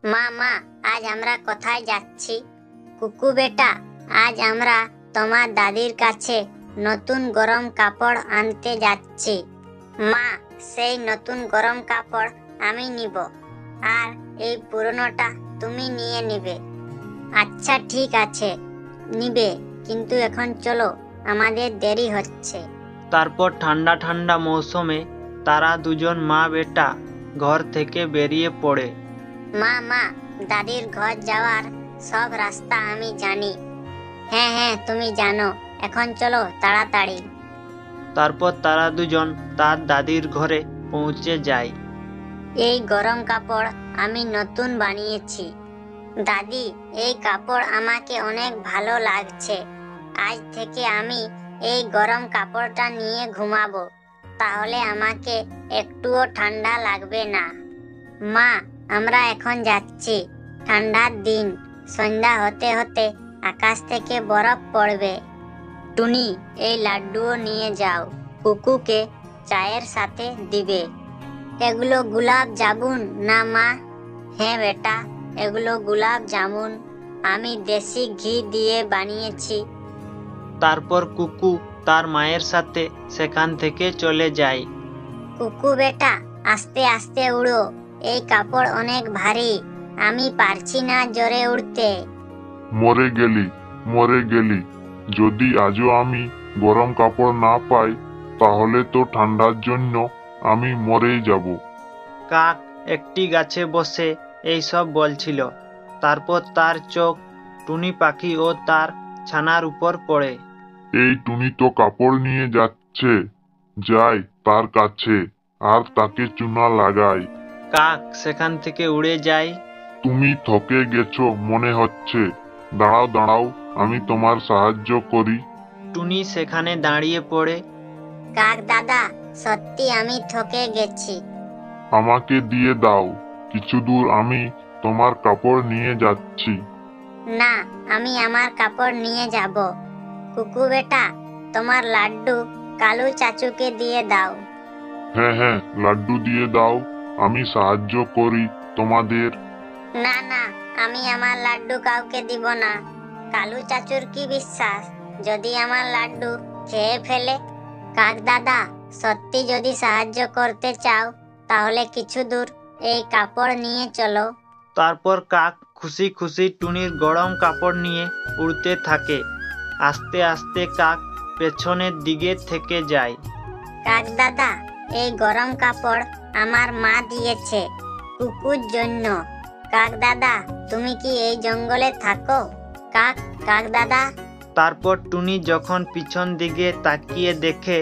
মা মা, আজ আমরা কোথায় যাচ্ছি? কুকু বেটা, আজ আমরা তোমার দাদির কাছে নতুন গরম কাপড় আনতে যাচ্ছি। মা, সেই নতুন গরম কাপড় আমি নিব, আর এই পুরনোটা তুমি নিয়ে নিবে। আচ্ছা ঠিক আছে, নিবে, কিন্তু এখন চলো, আমাদের দেরি হচ্ছে। তারপর ঠান্ডা ঠান্ডা মৌসুমে তারা দুজন মা বেটা ঘর থেকে বেরিয়ে পড়ে। মা মা, দাদির ঘর যাওয়ার সব রাস্তা আমি জানি। হ্যাঁ হ্যাঁ, তুমি জানো, এখন চলো তাড়াতাড়ি। তারপর তারা দুজন তার দাদির ঘরে পৌঁছে যায়। এই গরম কাপড় আমি নতুন বানিয়েছি। দাদি, এই কাপড় আমাকে অনেক ভালো লাগছে। আজ থেকে আমি এই গরম কাপড়টা নিয়ে ঘুমাবো, তাহলে আমাকে একটুও ঠান্ডা লাগবে না। মা, আমরা এখন যাচ্ছি। ঠান্ডার দিন, সন্ধ্যা হতে হতে আকাশ থেকে বরফ পড়বে। টুনি, এই লাড্ডুও নিয়ে যাও, কুকুকে চায়ের সাথে দিবে। এগুলো গোলাপ জামুন না মা? হ্যাঁ বেটা, এগুলো গোলাপ জামুন, আমি দেশি ঘি দিয়ে বানিয়েছি। তারপর কুকু তার মায়ের সাথে সেখান থেকে চলে যায়। কুকু বেটা, আস্তে আস্তে উড়ো, এই কাপড় অনেক ভারী, আমি পারছি না জোরে উড়তে। মরে গেলি। যদি আজও আমি গরম কাপড় না পাই, তাহলে তো ঠান্ডার জন্য আমি মরেই যাব। কাক একটি গাছে বসে এইসব বলছিল। তারপর তার চোখ টুনি পাখি ও তার ছানার উপর পড়ে। এই টুনি তো কাপড় নিয়ে যাচ্ছে, যাই তার কাছে আর তাকে চুনা লাগাই। কাক সেখান থেকে উড়ে যায়। তুমি থকে গেছো মনে হচ্ছে, দাঁড়াও, আমি তোমার সাহায্য করি। টুনি সেখানে দাঁড়িয়ে পড়ে। কাক দাদা, সত্যি আমি থকে গেছি। আমাকে দিয়ে দাও, কিছু দূর আমি তোমার কাপড় নিয়ে যাচ্ছি। না, আমি আমার কাপড় নিয়ে যাব। কুকু বেটা, তোমার লাড্ডু কালু চাচুকে দিয়ে দাও। হ্যাঁ, লাড্ডু দিয়ে দাও, আমি সাহায্য করি তোমাদের। না না, আমি আমার লাড্ডু কাউকে দিব না। কালু চাচুর কি বিশ্বাস, যদি আমার লাড্ডু খেয়ে ফেলে? কাক দাদা, সত্যি যদি সাহায্য করতে চাও, তাহলে কিছু দূর এই কাপড় নিয়ে চলো। তারপর কাক খুশি খুশি টুনির গরম কাপড় নিয়ে উড়তে থাকে। আস্তে আস্তে কাক পেছনের দিকে থেকে যায়। কাক দাদা, এই গরম কাপড় আমার মা দিয়েছে কুকুর জন্য। কাক দাদা, তুমি কি এই জঙ্গলে থাকো? কাক দাদা। তারপর টুনি যখন পিছন দিকে তাকিয়ে দেখে,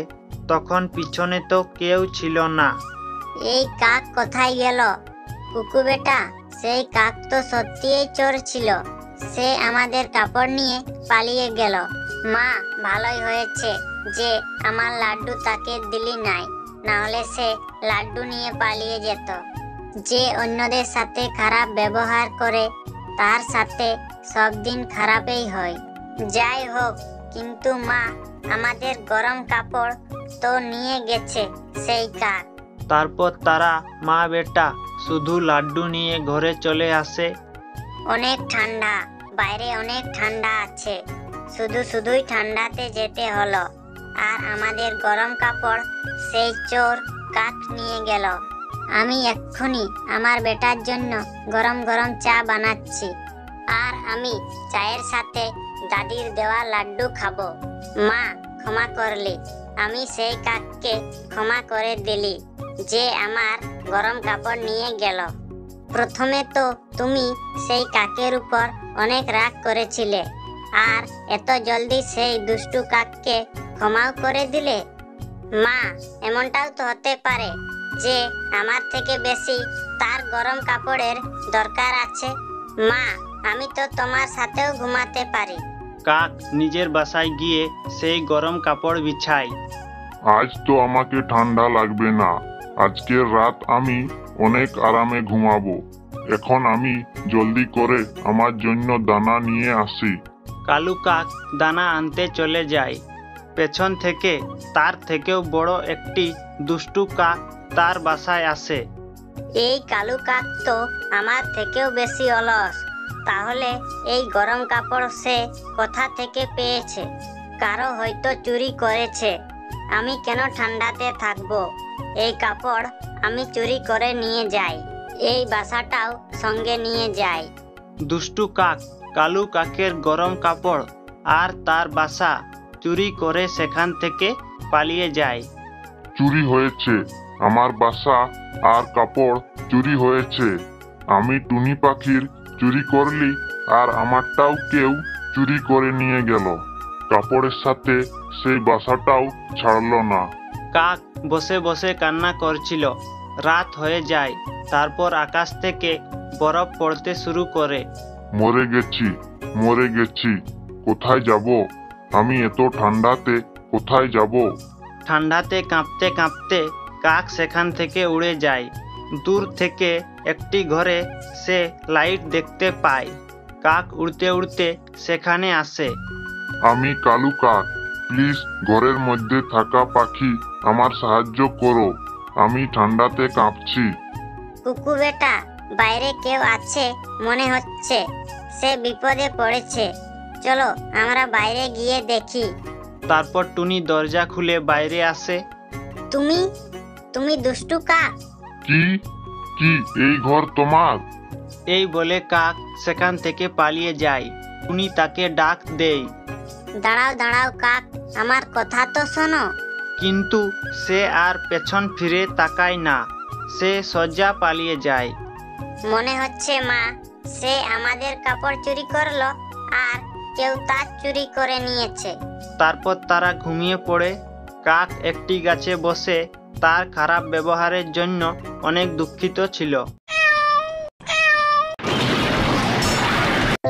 তখন পিছনে তো কেউ ছিল না। এই কাক কোথায় গেল? কুকু বেটা, সেই কাক তো সত্যিই চোর ছিল। সে আমাদের কাপড় নিয়ে পালিয়ে গেল। মা, ভালোই হয়েছে যে আমার লাড্ডু তাকে দিলি নাই, না হলে সে লাড্ডু নিয়ে পালিয়ে যেত। যে অন্যদের সাথে খারাপ ব্যবহার করে, তার সাথে সব দিন খারাপই হয়। যাই হোক, কিন্তু মা, আমাদের গরম কাপড় তো নিয়ে গেছে সেই কাক। তারপর তারা মা বেটা শুধু লাড্ডু নিয়ে ঘরে চলে আসে। অনেক ঠান্ডা, বাইরে অনেক ঠান্ডা আছে। শুধুই ঠান্ডাতে যেতে হলো, আর আমাদের গরম কাপড় সেই চোর কাক নিয়ে গেল। আমি এক্ষুনি আমার বেটার জন্য গরম গরম চা বানাচ্ছি, আর আমি চায়ের সাথে দাদির দেওয়া লাড্ডু খাবো। মা, ক্ষমা করলি, আমি সেই কাককে ক্ষমা করে দিলি যে আমার গরম কাপড় নিয়ে গেল। প্রথমে তো তুমি সেই কাকের উপর অনেক রাগ করেছিলে, আর এত জলদি সেই দুষ্টু কাককে ক্ষমাও করে দিলে। মা, এমনটাও তো হতে পারে যে আমার থেকে বেশি তার গরম কাপড়ের দরকার আছে। মা, আমি তো তোমার সাথেও ঘুমাতে পারি। কাক নিজের বাসায় গিয়ে সেই গরম কাপড় বিছায়। আজ তো আমাকে ঠান্ডা লাগবে না, আজকের রাত আমি অনেক আরামে ঘুমাবো। এখন আমি জলদি করে আমার জন্য দানা নিয়ে আসি। কালু কাক দানা আনতে চলে যায়। পেছন থেকে তার থেকেও বড় একটি দুষ্টু কাক তার বাসায় আসে। এই কালু কাক তো আমার থেকেও বেশি অলস। তাহলে এই গরম কাপড় সে কোথা থেকে পেয়েছে? কারো হয়তো চুরি করেছে। আমি কেন ঠান্ডাতে থাকবো? এই কাপড় আমি চুরি করে নিয়ে যাই। এই বাসাটাও সঙ্গে নিয়ে যাই। দুষ্টু কাক কালু কাকের গরম কাপড় আর তার বাসা চুরি করে সেখান থেকে পালিয়ে যায়। চুরি হয়েছে, আমার বাসা আর কাপড় চুরি হয়েছে। আমি টুনি পাখির চুরি করলি আর আমারটাও কেউ চুরি করে নিয়ে গেল। কাপড়ের সাথে সেই বাসাটাও ছাড়লো না। কাক বসে বসে কান্না করছিল। রাত হয়ে যায়, তারপর আকাশ থেকে বরফ পড়তে শুরু করে। মরে গেছি, মরে গেছি, কোথায় যাব? আমি এত ঠান্ডাতে কোথায় যাব? ঠান্ডাতে কাঁপতে কাঁপতে কাক সেখান থেকে উড়ে যায়। দূর থেকে একটি ঘরে সে লাইট দেখতে পায়। কাক উড়তে উড়তে সেখানে আসে। আমি কালু কাক, প্লিজ ঘরের মধ্যে থাকা পাখি আমার সাহায্য করো, আমি ঠান্ডাতে কাঁপছি। কুকু বেটা, বাইরে কেউ আছে মনে হচ্ছে। সে বিপদে পড়েছে। চলো আমরা বাইরে গিয়ে দেখি। তারপর টুনি দরজা খুলে বাইরে আসে। তুমি তুমি দুষ্টু কাক? কি কি এই ঘর তোমার? এই বলে কাক সেখান থেকে পালিয়ে যায়। টুনি তাকে ডাক দেয়, দাঁড়াও দাঁড়াও কাক, আমার কথা তো শোনো। কিন্তু সে আর পেছন ফিরে তাকায় না। সে সোজা পালিয়ে যায়। মনে হচ্ছে মা, সে আমাদের কাপড় চুরি করলো আর কেউ তার চুরি করে নিয়েছে। তারপর তারা ঘুমিয়ে পড়ে। কাক একটি গাছে বসে তার খারাপ ব্যবহারের জন্য অনেক দুঃখিত ছিল।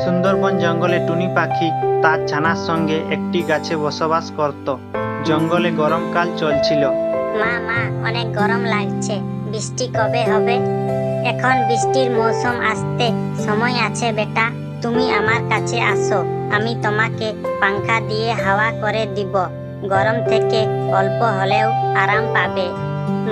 সুন্দরবন জঙ্গলে টুনি পাখি তার ছানার সঙ্গে একটি গাছে বসবাস করত। জঙ্গলে গরমকাল চলছিল। মা মা, অনেক গরম লাগছে। বৃষ্টি কবে হবে? এখন বৃষ্টির মৌসুম আসতে সময় আছে বেটা। তুমি আমার কাছে আসো, আমি তোমাকে পাংখা দিয়ে হাওয়া করে দিব। গরম থেকে অল্প হলেও আরাম পাবে।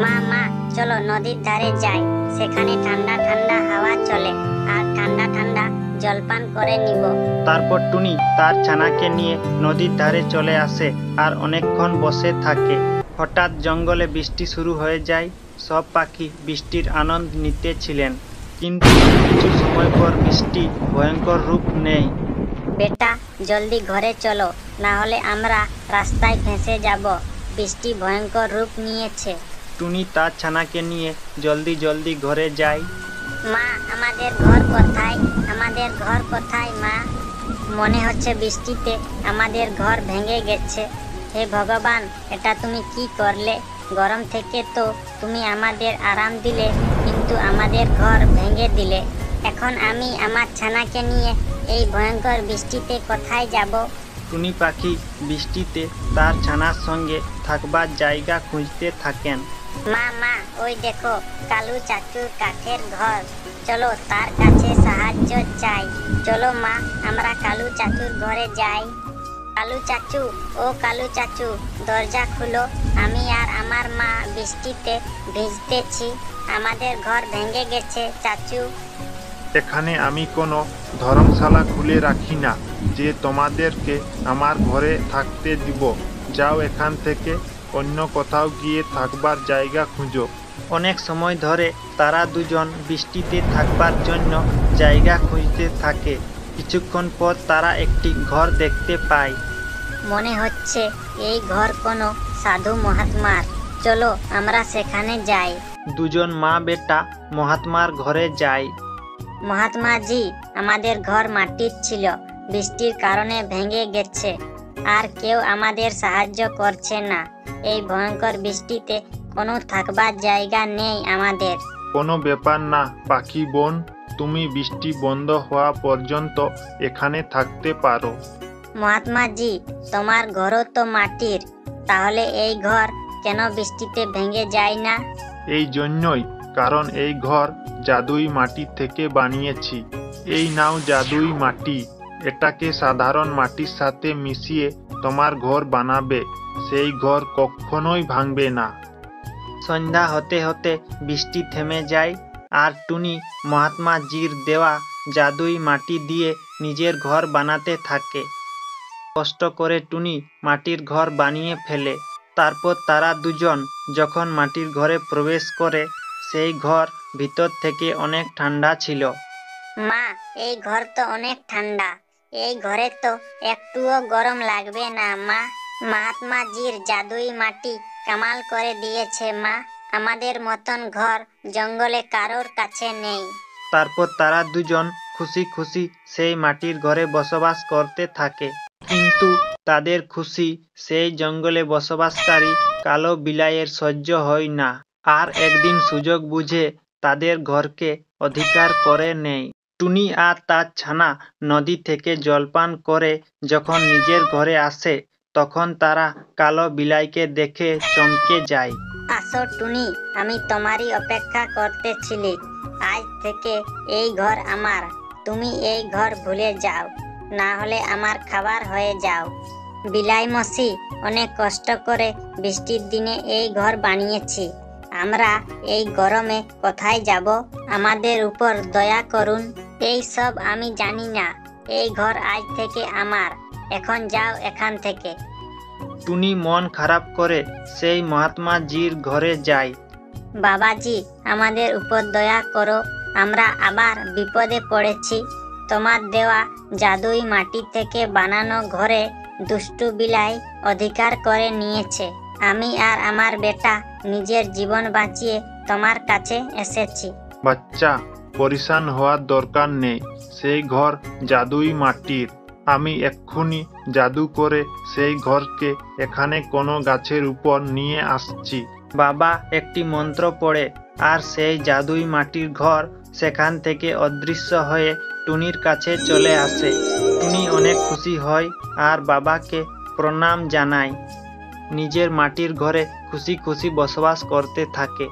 মা মা, চলো নদীর ধারে যাই। সেখানে ঠান্ডা ঠান্ডা হাওয়া চলে আর ঠান্ডা ঠান্ডা জলপান করে নিব। তারপর টুনি তার ছানাকে নিয়ে নদীর ধারে চলে আসে আর অনেকক্ষণ বসে থাকে। হঠাৎ জঙ্গলে বৃষ্টি শুরু হয়ে যায়। সব পাখি বৃষ্টির আনন্দ নিতেছিলেন, কিন্তু কিছু সময় পর বৃষ্টি ভয়ঙ্কর রূপ নেয়। বেটা, জলদি ঘরে চলো, না হলে আমরা রাস্তায় ফেঁসে যাব। বৃষ্টি ভয়ঙ্কর রূপ নিয়েছে। টুনি তার ছানাকে নিয়ে জলদি জলদি ঘরে যায়। মা, আমাদের ঘর কোথায়? আমাদের ঘর কোথায় মা? মনে হচ্ছে বৃষ্টিতে আমাদের ঘর ভেঙে গেছে। হে ভগবান, এটা তুমি কি করলে? গরম থেকে তো তুমি আমাদের আরাম দিলে, কিন্তু আমাদের ঘর ভেঙে দিলে। এখন আমি আমার ছানাকে নিয়ে এই ভয়ঙ্কর বৃষ্টিতে কোথায় যাব? টুনি পাখি বৃষ্টিতে তার ছানার সঙ্গে থাকবার জায়গা খুঁজতে থাকেন। মা মা, ওই দেখো কালু চাচুর কাঠের ঘর। চলো তার কাছে সাহায্য চাই। চলো মা, আমরা কালু চাচুর ঘরে যাই। কালু চাচু, ও কালু চাচু, দরজা খুলো। আমি আর আমার মা বৃষ্টিতে ভিজতেছি। আমাদের ঘর ভেঙে গেছে চাচু। এখানে আমি কোনো ধর্মশালা খুলে রাখি না যে তোমাদেরকে আমার ঘরে থাকতে দিব। যাও এখান থেকে, অন্য কোথাও গিয়ে থাকবার জায়গা খুঁজো। অনেক সময় ধরে তারা দুজন বৃষ্টিতে থাকবার জন্য জায়গা খুঁজতে থাকে। কিছুক্ষণ পর তারা একটি ঘর দেখতে পায়। মনে হচ্ছে এই ঘর কোনো সাধু মহাত্মার। চলো আমরা সেখানে যাই। দুজন মা বেটা মহাত্মার ঘরে যায়। মহাত্মা জি, আমাদের ঘর মাটির ছিল, বৃষ্টির কারণে ভেঙে গেছে আর কেউ আমাদের সাহায্য করছে না। এই ভয়ঙ্কর বৃষ্টিতে কোনো থাকবার জায়গা নেই আমাদের। কোনো ব্যাপার না পাখি বোন, তুমি বৃষ্টি বন্ধ হওয়া পর্যন্ত এখানে থাকতে পারো। মহাত্মা জি, তোমার ঘরও তো মাটির, তাহলে এই ঘর কেন বৃষ্টিতে ভেঙে যায় না? এই জন্যই, কারণ এই ঘর জাদুই মাটি থেকে বানিয়েছি। এই নাও জাদুই মাটি, এটাকে সাধারণ মাটির সাথে মিশিয়ে তোমার ঘর বানাবে। সেই ঘর কখনোই ভাঙবে না। সন্ধ্যা হতে হতে বৃষ্টি থেমে যায়। আর টুনি মহাত্মা জির দেওয়া জাদুই মাটি দিয়ে নিজের ঘর বানাতে থাকে। কষ্ট করে টুনি মাটির ঘর বানিয়ে ফেলে। তারপর তারা দুজন যখন মাটির ঘরে প্রবেশ করে, সেই ঘর ভিতর থেকে অনেক ঠান্ডা ছিল। মা, এই ঘর তো অনেক ঠান্ডা। এই ঘরে তো একটুও গরম লাগবে না মা। মহাত্মা জির জাদুই মাটি কামাল করে দিয়েছে মা। আমাদের মতন ঘর জঙ্গলে কারোর কাছে নেই। তারপর তারা দুজন খুশি খুশি সেই মাটির ঘরে বসবাস করতে থাকে। কিন্তু তাদের খুশি সেই জঙ্গলে বসবাসকারী কালো বিলাইয়ের সহ্য হয় না, আর একদিন সুযোগ বুঝে তাদের ঘরকে অধিকার করে নেয়। টুনি আর তার ছানা নদী থেকে জলপান করে যখন নিজের ঘরে আসে, তখন তারা কালো বিলাইকে দেখে চমকে যায়। আসো টুনি, আমি তোমারই অপেক্ষা করতেছিলি। আজ থেকে এই ঘর আমার। তুমি এই ঘর ভুলে যাও, না হলে আমার খাবার হয়ে যাও। বিলাই মসি, অনেক কষ্ট করে বৃষ্টির দিনে এই ঘর বানিয়েছি। আমরা এই গরমে কোথায় যাব? আমাদের উপর দয়া করুন। এই সব আমি জানি না। এই ঘর আজ থেকে আমার। এখন যাও এখান থেকে। টুনি মন খারাপ করে সেই মহাত্মা জির ঘরে যায়। বাবাজি, আমাদের উপর দয়া করো। আমরা আবার বিপদে পড়েছি। তোমার দেওয়া জাদুই মাটি থেকে বানানো ঘরে দুষ্টু বিলাই অধিকার করে নিয়েছে। আমি আর আমার বেটা নিজের জীবন বাঁচিয়ে তোমার কাছে এসেছি। বাচ্চা, পরিশান হওয়ার দরকার নেই। সেই ঘর জাদুই মাটির। আমি এক্ষুনি জাদু করে সেই ঘরকে এখানে কোনো গাছের উপর নিয়ে আসছি। বাবা একটি মন্ত্র পড়ে, আর সেই জাদুই মাটির ঘর সেখান থেকে অদৃশ্য হয়ে টুনির কাছে চলে আসে। টুনি অনেক খুশি হয় আর বাবাকে প্রণাম জানায়। নিজের মাটির ঘরে খুশি খুশি বসবাস করতে থাকে।